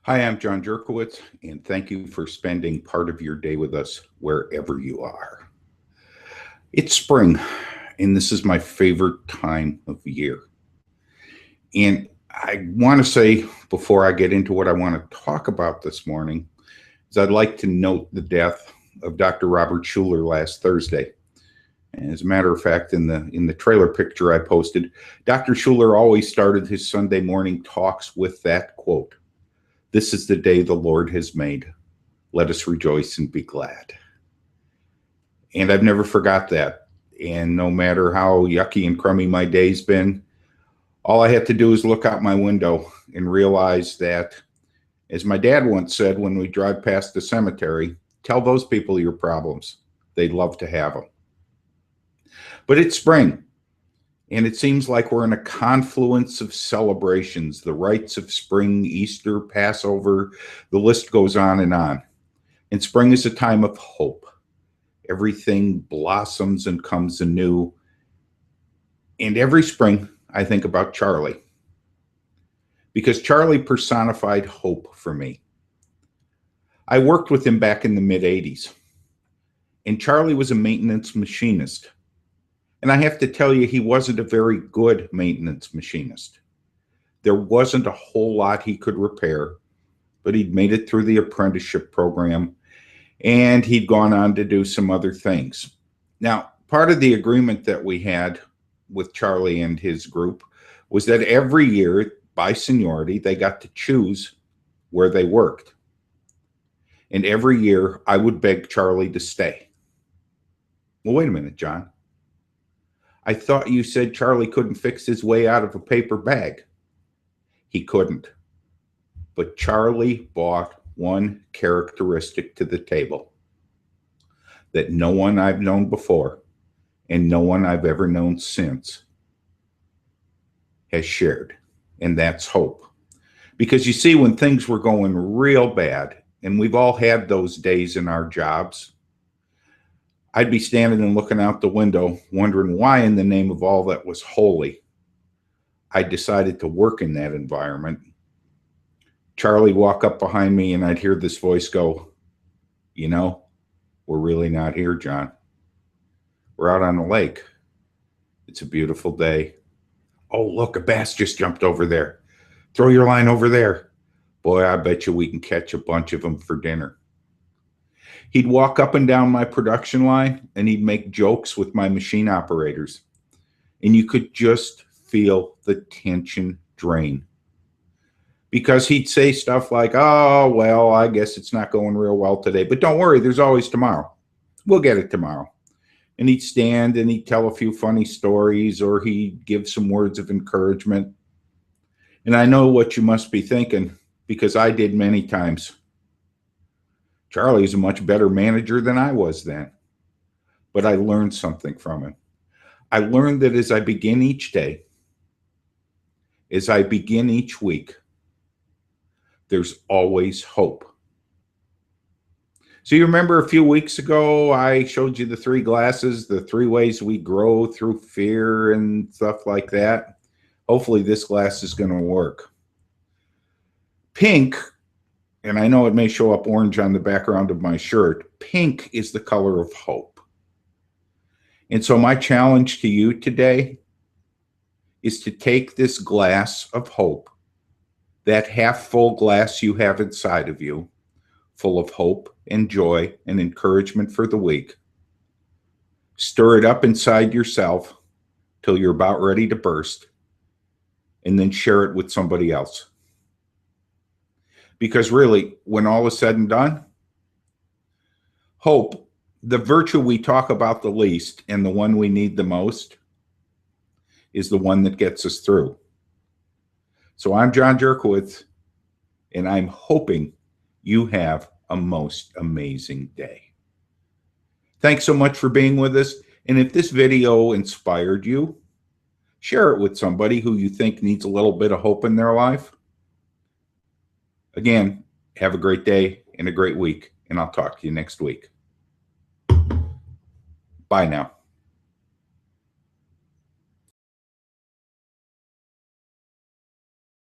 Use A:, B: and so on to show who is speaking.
A: Hi, I'm John Jerkowitz, and thank you for spending part of your day with us wherever you are. It's spring, and this is my favorite time of year. And I want to say, before I get into what I want to talk about this morning, is I'd like to note the death of Dr. Robert Schuller last Thursday. And as a matter of fact, in the trailer picture I posted, Dr. Schuller always started his Sunday morning talks with that quote: "This is the day the Lord has made. Let us rejoice and be glad." And I've never forgot that. And no matter how yucky and crummy my day's been, all I have to do is look out my window and realize that, as my dad once said when we drive past the cemetery, tell those people your problems. They'd love to have them. But it's spring, and it seems like we're in a confluence of celebrations: the rites of spring, Easter, Passover, the list goes on and on. And spring is a time of hope. Everything blossoms and comes anew. And every spring, I think about Charlie, because Charlie personified hope for me. I worked with him back in the mid 80s, and Charlie was a maintenance machinist. And I have to tell you, he wasn't a very good maintenance machinist. There wasn't a whole lot he could repair, but he'd made it through the apprenticeship program, and he'd gone on to do some other things. Now, part of the agreement that we had with Charlie and his group was that every year, by seniority, they got to choose where they worked. And every year, I would beg Charlie to stay. Well, wait a minute, John. I thought you said Charlie couldn't fix his way out of a paper bag. He couldn't. But Charlie brought one characteristic to the table that no one I've known before and no one I've ever known since has shared, and that's hope. Because you see, when things were going real bad, and we've all had those days in our jobs, I'd be standing and looking out the window, wondering why in the name of all that was holy I decided to work in that environment. Charlie walk up behind me, and I'd hear this voice go, "You know, we're really not here, John. We're out on the lake. It's a beautiful day. Oh, look, a bass just jumped over there. Throw your line over there. Boy, I bet you we can catch a bunch of them for dinner." He'd walk up and down my production line, and he'd make jokes with my machine operators. And you could just feel the tension drain. Because he'd say stuff like, "Oh, well, I guess it's not going real well today, but don't worry, there's always tomorrow. We'll get it tomorrow." And he'd stand and he'd tell a few funny stories, or he'd give some words of encouragement. And I know what you must be thinking, because I did many times. Charlie's a much better manager than I was then. But I learned something from him. I learned that as I begin each day, as I begin each week, there's always hope. So you remember a few weeks ago, I showed you the three glasses, the three ways we grow through fear and stuff like that. Hopefully this glass is going to work. Pink, and I know it may show up orange on the background of my shirt, pink is the color of hope. And so my challenge to you today is to take this glass of hope, that half full glass you have inside of you, full of hope and joy and encouragement for the week, stir it up inside yourself till you're about ready to burst, and then share it with somebody else. Because really, when all is said and done, hope, the virtue we talk about the least and the one we need the most, is the one that gets us through. So I'm John Jerkowitz, and I'm hoping you have a most amazing day. Thanks so much for being with us. And if this video inspired you, share it with somebody who you think needs a little bit of hope in their life. Again, have a great day and a great week, and I'll talk to you next week. Bye now.